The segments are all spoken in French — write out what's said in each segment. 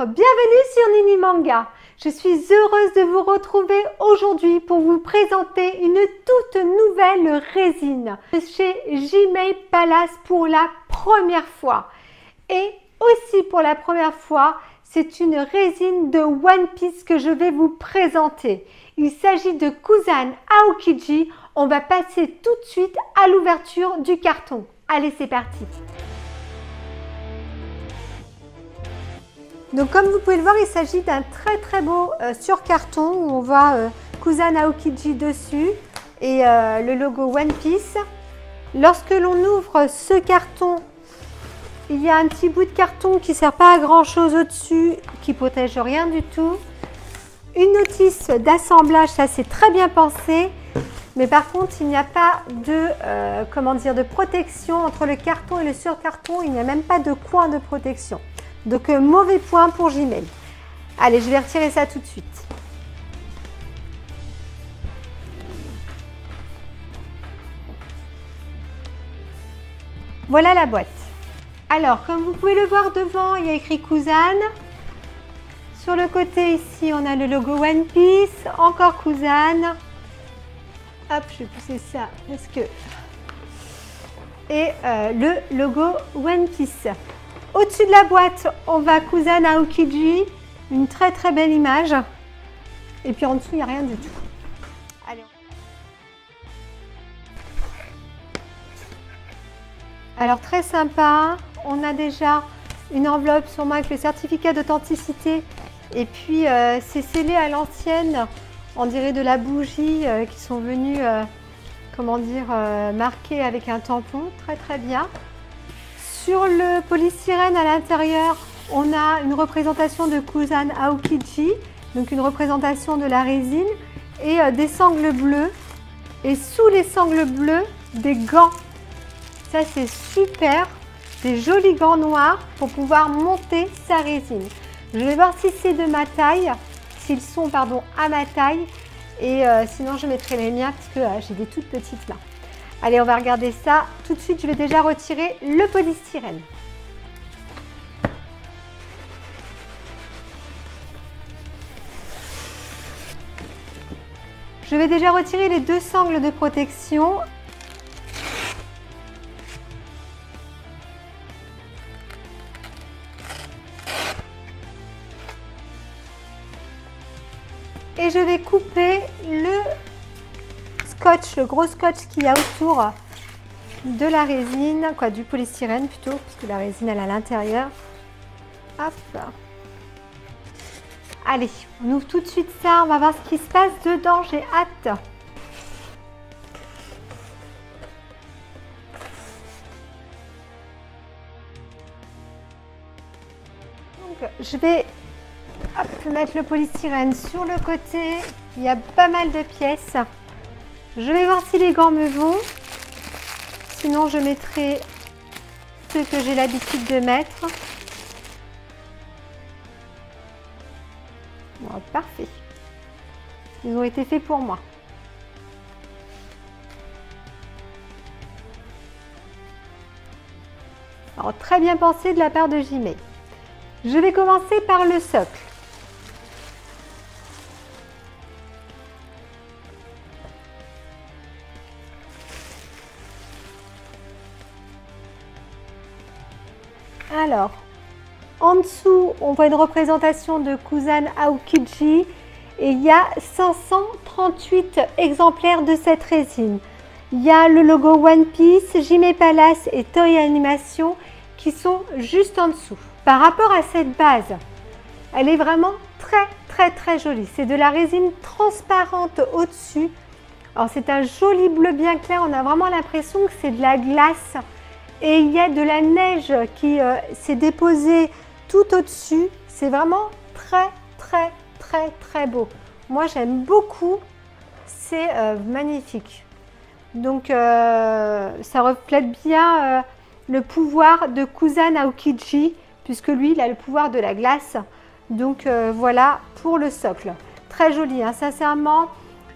bienvenue sur Nini Manga. Je suis heureuse de vous retrouver aujourd'hui pour vous présenter une toute nouvelle résine chez Jimei Palace pour la première fois. Et aussi pour la première fois, c'est une résine de One Piece que je vais vous présenter. Il s'agit de Kuzan Aokiji. On va passer tout de suite à l'ouverture du carton. Allez, c'est parti! Donc comme vous pouvez le voir, il s'agit d'un très beau sur-carton où on voit Kuzan Aokiji dessus et le logo One Piece. Lorsque l'on ouvre ce carton, il y a un petit bout de carton qui ne sert pas à grand chose au-dessus, qui protège rien du tout. Une notice d'assemblage, ça c'est très bien pensé, mais par contre il n'y a pas de, de protection entre le carton et le sur-carton, il n'y a même pas de coin de protection. Donc mauvais point pour Jimei. Allez, je vais retirer ça tout de suite. Voilà la boîte. Alors, comme vous pouvez le voir devant, il y a écrit Kuzan. Sur le côté ici, on a le logo One Piece, encore Kuzan. Hop, je vais pousser ça parce que... Et le logo One Piece. Au-dessus de la boîte, on va Kuzan Aokiji, une très belle image. Et puis en dessous, il n'y a rien du tout. Allez. Alors très sympa, on a déjà une enveloppe sur moi avec le certificat d'authenticité. Et puis c'est scellé à l'ancienne, on dirait de la bougie qui sont venues, marquées avec un tampon, très bien. Sur le polystyrène à l'intérieur, on a une représentation de Kuzan Aokiji, donc une représentation de la résine et des sangles bleues. Et sous les sangles bleues, des gants. Ça c'est super, des jolis gants noirs pour pouvoir monter sa résine. Je vais voir si c'est de ma taille, s'ils sont à ma taille et sinon je mettrai les miens parce que j'ai des toutes petites mains. Allez, on va regarder ça. Tout de suite, je vais déjà retirer le polystyrène. Je vais déjà retirer les deux sangles de protection. Et je vais couper le scotch, le gros scotch qu'il y a autour de la résine, du polystyrène plutôt, puisque la résine elle est à l'intérieur. Hop. Allez, on ouvre tout de suite ça, on va voir ce qui se passe dedans, j'ai hâte. Donc, je vais mettre le polystyrène sur le côté, il y a pas mal de pièces. Je vais voir si les gants me vont, sinon je mettrai ceux que j'ai l'habitude de mettre. Bon, parfait, ils ont été faits pour moi. Alors très bien pensé de la part de Jimei. Je vais commencer par le socle. Alors, en dessous, on voit une représentation de Kuzan Aokiji et il y a 538 exemplaires de cette résine. Il y a le logo One Piece, Jimei Palace et Toei Animation qui sont juste en dessous. Par rapport à cette base, elle est vraiment très jolie. C'est de la résine transparente au-dessus. Alors c'est un joli bleu bien clair, on a vraiment l'impression que c'est de la glace. Et il y a de la neige qui s'est déposée tout au-dessus. C'est vraiment très beau. Moi, j'aime beaucoup. C'est magnifique. Donc, ça reflète bien le pouvoir de Kuzan Aokiji, puisque lui, il a le pouvoir de la glace. Donc, voilà pour le socle. Très joli, hein, sincèrement.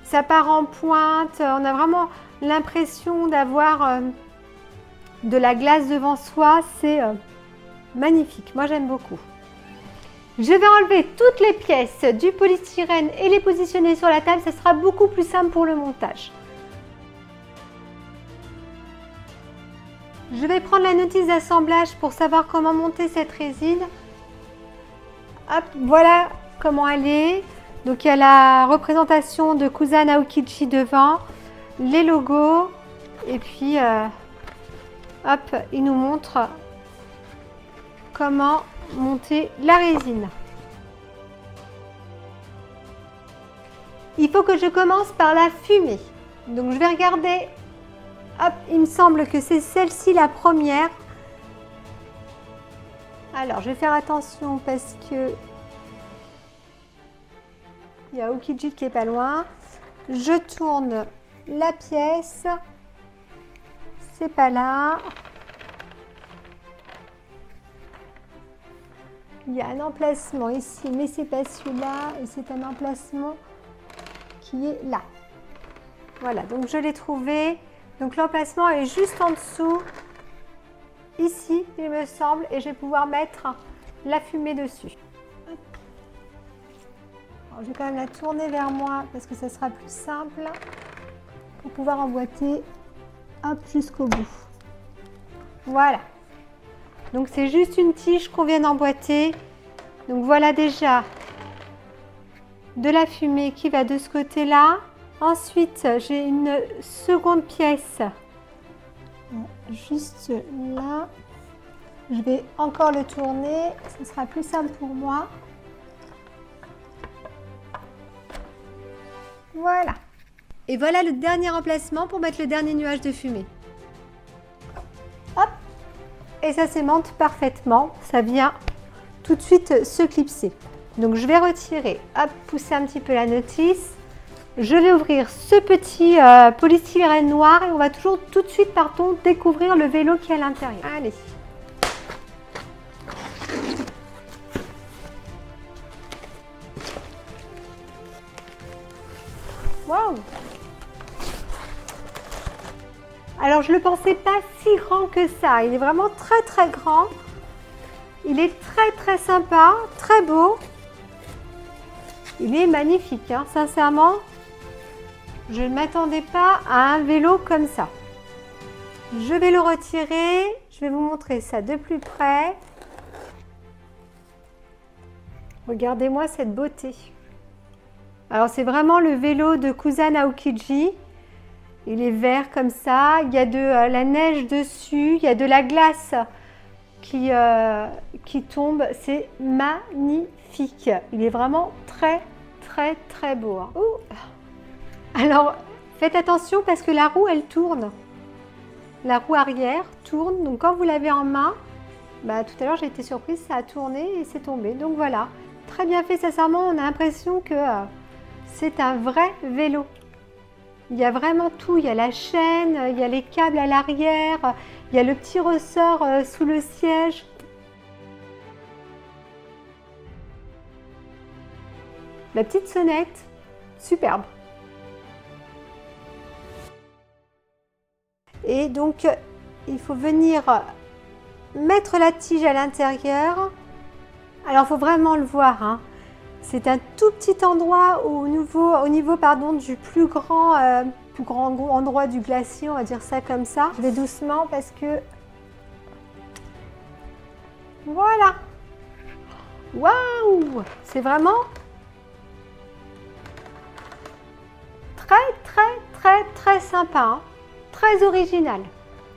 Ça part en pointe. On a vraiment l'impression d'avoir... de la glace devant soi, c'est magnifique. Moi, j'aime beaucoup. Je vais enlever toutes les pièces du polystyrène et les positionner sur la table, ça sera beaucoup plus simple pour le montage. Je vais prendre la notice d'assemblage pour savoir comment monter cette résine. Hop, voilà comment elle est. Donc il y a la représentation de Kusan Aokiji devant, les logos et puis hop, il nous montre comment monter la résine. Il faut que je commence par la fumée. Donc je vais regarder. Hop, il me semble que c'est celle-ci la première. Alors, je vais faire attention parce que il y a Aokiji qui est pas loin. Je tourne la pièce. C'est pas là. Il y a un emplacement ici, mais c'est pas celui-là. Et c'est un emplacement qui est là. Voilà, donc je l'ai trouvé. Donc l'emplacement est juste en dessous, ici il me semble, et je vais pouvoir mettre la fumée dessus. Alors, je vais quand même la tourner vers moi parce que ça sera plus simple pour pouvoir emboîter hop jusqu'au bout. Voilà. Donc c'est juste une tige qu'on vient d'emboîter. Donc voilà déjà de la fumée qui va de ce côté-là. Ensuite, j'ai une seconde pièce juste là. Je vais encore le tourner, ce sera plus simple pour moi. Voilà. Et voilà le dernier emplacement pour mettre le dernier nuage de fumée. Hop. Et ça s'aimante parfaitement. Ça vient tout de suite se clipser. Donc je vais retirer, hop, pousser un petit peu la notice. Je vais ouvrir ce petit polystyrène noir et on va toujours tout de suite, pardon, découvrir le vélo qui est à l'intérieur. Allez. Waouh! Alors je ne le pensais pas si grand que ça. Il est vraiment très très grand. Il est très très sympa, très beau. Il est magnifique, hein, sincèrement. Je ne m'attendais pas à un vélo comme ça. Je vais le retirer. Je vais vous montrer ça de plus près. Regardez-moi cette beauté. Alors c'est vraiment le vélo de Kusan Aokiji. Il est vert comme ça. Il y a de la neige dessus. Il y a de la glace qui tombe. C'est magnifique. Il est vraiment très très très beau. Hein. Alors, faites attention parce que la roue, elle tourne. La roue arrière tourne. Donc, quand vous l'avez en main, bah, tout à l'heure, j'ai été surprise, ça a tourné et c'est tombé. Donc, voilà. Très bien fait, sincèrement. On a l'impression que c'est un vrai vélo. Il y a vraiment tout. Il y a la chaîne, il y a les câbles à l'arrière, il y a le petit ressort sous le siège. La petite sonnette, superbe. Et donc, il faut venir mettre la tige à l'intérieur. Alors, il faut vraiment le voir. Hein. C'est un tout petit endroit au niveau pardon, du plus grand endroit du glacier, on va dire ça comme ça. Je vais doucement parce que... Voilà. Waouh! C'est vraiment très sympa. Hein. Très original.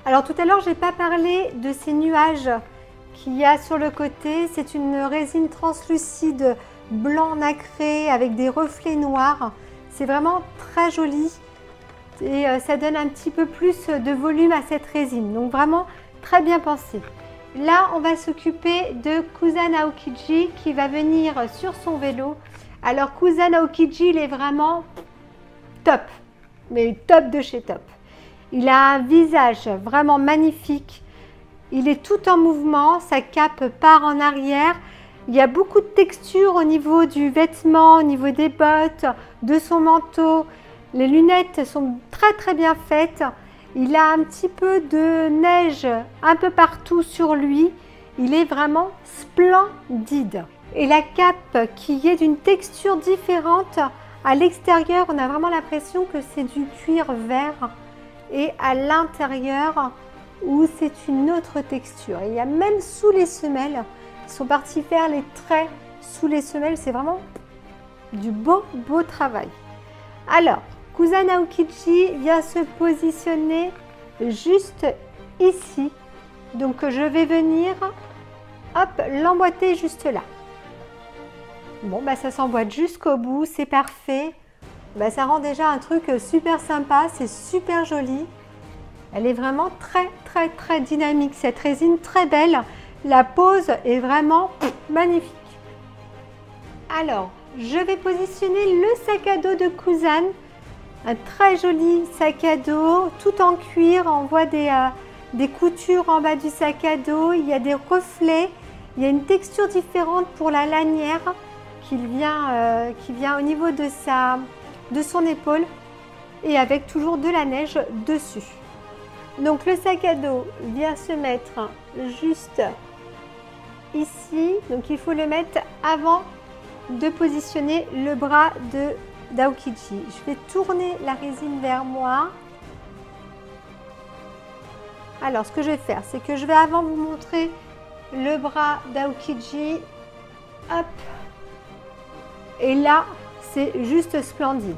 Alors tout à l'heure, je n'ai pas parlé de ces nuages qu'il y a sur le côté. C'est une résine translucide blanc nacré avec des reflets noirs. C'est vraiment très joli et ça donne un petit peu plus de volume à cette résine. Donc vraiment très bien pensé. Là, on va s'occuper de Kusan Aokiji qui va venir sur son vélo. Alors Kusan Aokiji, il est vraiment top, mais top de chez top. Il a un visage vraiment magnifique. Il est tout en mouvement, sa cape part en arrière. Il y a beaucoup de texture au niveau du vêtement, au niveau des bottes, de son manteau. Les lunettes sont très bien faites. Il a un petit peu de neige un peu partout sur lui. Il est vraiment splendide. et la cape qui est d'une texture différente. À l'extérieur, on a vraiment l'impression que c'est du cuir vert et à l'intérieur où c'est une autre texture. Il y a même sous les semelles, ils sont partis faire les traits sous les semelles, c'est vraiment du beau travail. Alors, Kusan Aokiji vient se positionner juste ici. Donc je vais venir, hop, l'emboîter juste là. Bon, bah ça s'emboîte jusqu'au bout, c'est parfait. Bah, ça rend déjà un truc super sympa, c'est super joli. Elle est vraiment très dynamique, cette résine très belle. La pose est vraiment magnifique. Alors, je vais positionner le sac à dos de Kusan. Un très joli sac à dos, tout en cuir. On voit des coutures en bas du sac à dos. Il y a des reflets. Il y a une texture différente pour la lanière qui vient au niveau de son épaule et avec toujours de la neige dessus. Donc le sac à dos vient se mettre juste ici. Donc il faut le mettre avant de positionner le bras d'Aokiji. Je vais tourner la résine vers moi. Alors ce que je vais faire, c'est que je vais avant vous montrer le bras d'Aokiji. Hop. Et là, c'est juste splendide.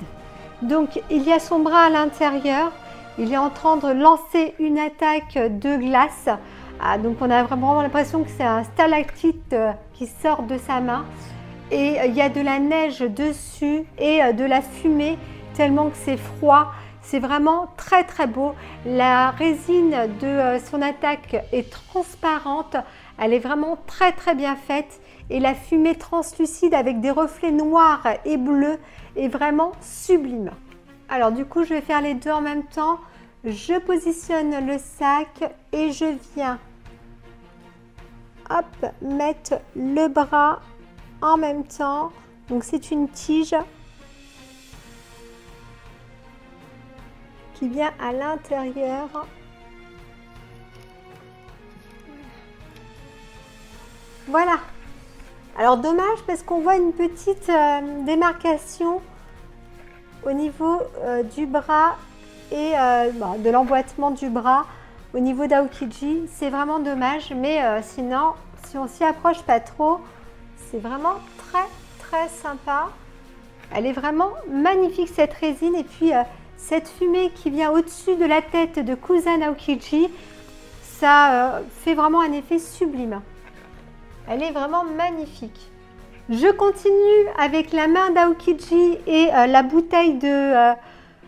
Donc il y a son bras à l'intérieur. Il est en train de lancer une attaque de glace. Ah, donc on a vraiment l'impression que c'est un stalactite qui sort de sa main. Et il y a de la neige dessus et de la fumée tellement que c'est froid. C'est vraiment très beau. La résine de son attaque est transparente. Elle est vraiment très bien faite. Et la fumée translucide avec des reflets noirs et bleus est vraiment sublime. Alors du coup, je vais faire les deux en même temps. Je positionne le sac et je viens hop, mettre le bras en même temps. Donc c'est une tige qui vient à l'intérieur. Voilà. Alors dommage parce qu'on voit une petite démarcation au niveau du bras et de l'emboîtement du bras au niveau d'Aokiji. C'est vraiment dommage, mais sinon, si on s'y approche pas trop, c'est vraiment très sympa. Elle est vraiment magnifique cette résine et puis cette fumée qui vient au-dessus de la tête de Kusan Aokiji, ça fait vraiment un effet sublime. Elle est vraiment magnifique. Je continue avec la main d'Aokiji et la bouteille de...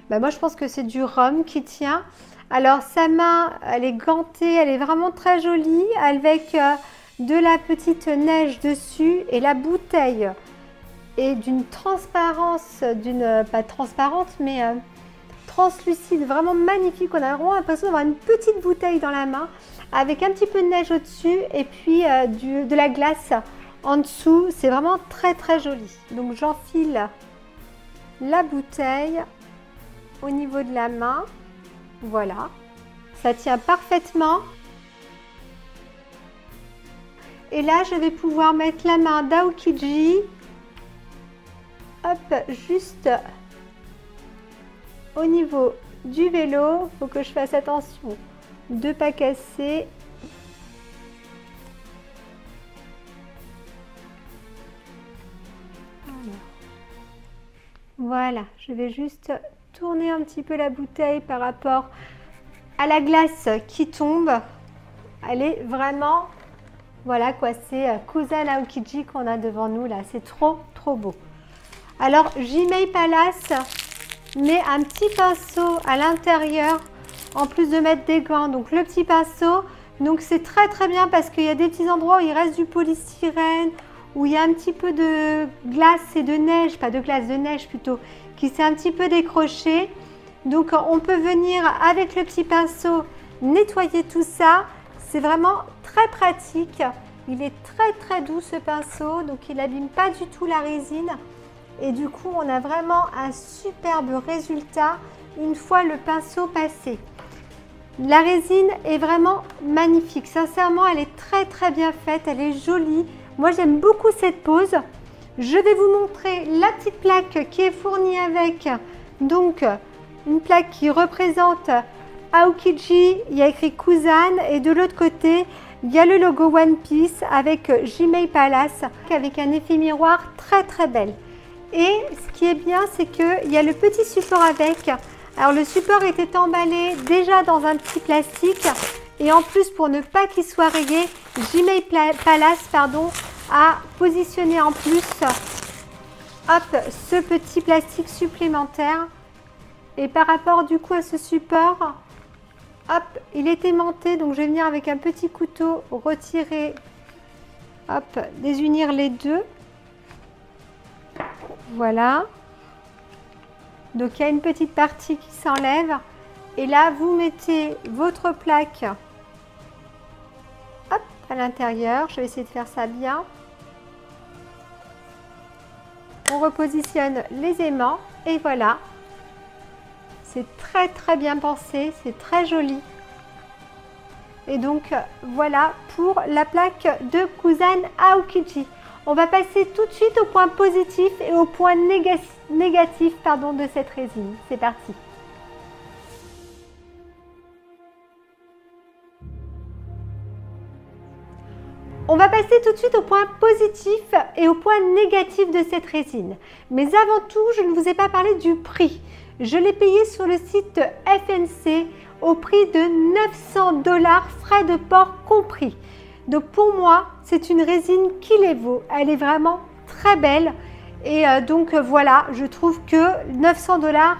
moi je pense que c'est du rhum qui tient. Alors sa main, elle est gantée, elle est vraiment très jolie avec de la petite neige dessus. Et la bouteille est d'une transparence, pas transparente mais translucide, vraiment magnifique. On a vraiment l'impression d'avoir une petite bouteille dans la main avec un petit peu de neige au-dessus et puis de la glace en dessous. C'est vraiment très joli. Donc j'enfile la bouteille au niveau de la main. Voilà, ça tient parfaitement. Et là, je vais pouvoir mettre la main d'Aokiji. Hop, juste au niveau du vélo. Il faut que je fasse attention de ne pas casser. Voilà, je vais juste tourner un petit peu la bouteille par rapport à la glace qui tombe. Elle est vraiment, voilà quoi, c'est Kusan Aokiji qu'on a devant nous là. C'est trop beau. Alors, Jimei Palace met un petit pinceau à l'intérieur en plus de mettre des gants. Donc le petit pinceau, donc c'est très bien parce qu'il y a des petits endroits où il reste du polystyrène, où il y a un petit peu de glace et de neige, pas de glace, de neige plutôt, qui s'est un petit peu décroché. Donc on peut venir avec le petit pinceau nettoyer tout ça. C'est vraiment très pratique. Il est très doux ce pinceau, donc il n'abîme pas du tout la résine. Et du coup, on a vraiment un superbe résultat une fois le pinceau passé. La résine est vraiment magnifique. Sincèrement, elle est très bien faite. Elle est jolie. Moi, j'aime beaucoup cette pose. Je vais vous montrer la petite plaque qui est fournie avec, donc, une plaque qui représente Aokiji, il y a écrit Kusan, et de l'autre côté, il y a le logo One Piece avec Jimei Palace, avec un effet miroir très très belle. Et ce qui est bien, c'est qu'il y a le petit support avec. Alors le support était emballé déjà dans un petit plastique, et en plus, pour ne pas qu'il soit rayé, Jimei Palace a positionné en plus hop, ce petit plastique supplémentaire. Et par rapport du coup à ce support, hop, il est aimanté, donc je vais venir avec un petit couteau retirer, hop, désunir les deux. Voilà. Donc il y a une petite partie qui s'enlève. Et là, vous mettez votre plaque, hop, à l'intérieur. Je vais essayer de faire ça bien. On repositionne les aimants et voilà. C'est très très bien pensé, c'est très joli. Et donc voilà pour la plaque de Kusan Aokiji. On va passer tout de suite au point positif et au point négatif de cette résine. C'est parti. On va passer tout de suite au point positif et au point négatif de cette résine. Mais avant tout, je ne vous ai pas parlé du prix. Je l'ai payé sur le site FNC au prix de 900 $, frais de port compris. Donc pour moi, c'est une résine qui les vaut. Elle est vraiment très belle. Et donc voilà, je trouve que 900 $,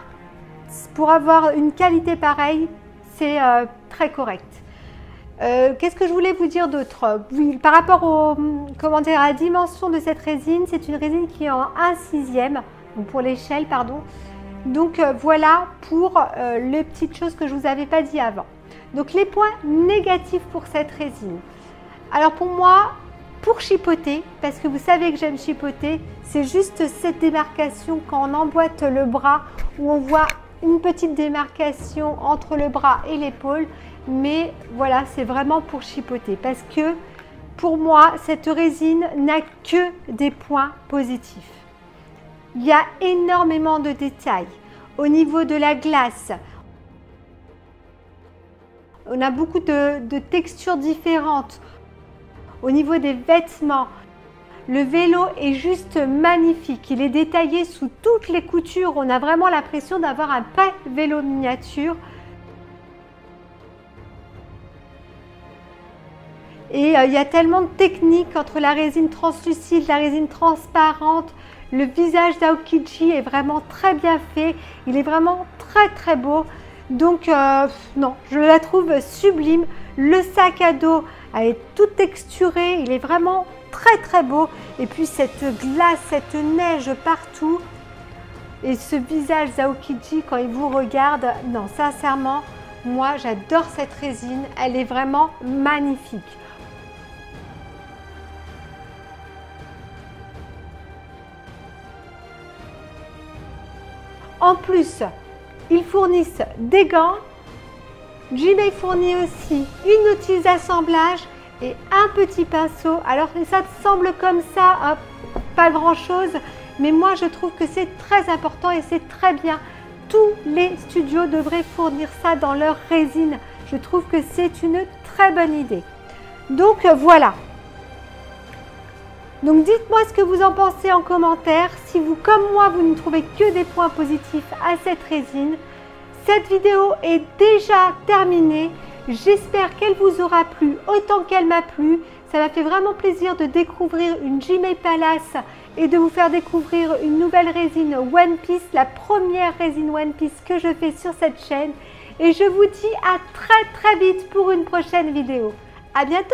pour avoir une qualité pareille, c'est très correct. Qu'est-ce que je voulais vous dire d'autre? Oui, par rapport à la dimension de cette résine, c'est une résine qui est en 1/6, donc pour l'échelle, pardon. Donc voilà pour les petites choses que je ne vous avais pas dit avant. Donc les points négatifs pour cette résine. Alors pour moi, pour chipoter, parce que vous savez que j'aime chipoter, c'est juste cette démarcation quand on emboîte le bras, où on voit une petite démarcation entre le bras et l'épaule. Mais voilà, c'est vraiment pour chipoter parce que pour moi, cette résine n'a que des points positifs. Il y a énormément de détails au niveau de la glace. On a beaucoup de textures différentes. Au niveau des vêtements, le vélo est juste magnifique. Il est détaillé sous toutes les coutures. On a vraiment l'impression d'avoir un vrai vélo miniature. Et il y a tellement de techniques entre la résine translucide, la résine transparente. Le visage d'Aokiji est vraiment très bien fait. Il est vraiment très très beau. Donc non, je la trouve sublime. Le sac à dos est tout texturé. Il est vraiment très très beau. Et puis cette glace, cette neige partout. Et ce visage d'Aokiji quand il vous regarde. Non, sincèrement, moi j'adore cette résine. Elle est vraiment magnifique. En plus, ils fournissent des gants. Jimei fournit aussi une outil d'assemblage et un petit pinceau. Alors ça te semble comme ça, hein, pas grand chose, mais moi je trouve que c'est très important et c'est très bien. Tous les studios devraient fournir ça dans leur résine. Je trouve que c'est une très bonne idée. Donc voilà. Donc dites-moi ce que vous en pensez en commentaire, si vous comme moi vous ne trouvez que des points positifs à cette résine. Cette vidéo est déjà terminée, j'espère qu'elle vous aura plu autant qu'elle m'a plu. Ça m'a fait vraiment plaisir de découvrir une Jimei Palace et de vous faire découvrir une nouvelle résine One Piece, la première résine One Piece que je fais sur cette chaîne. Et je vous dis à très très vite pour une prochaine vidéo. À bientôt!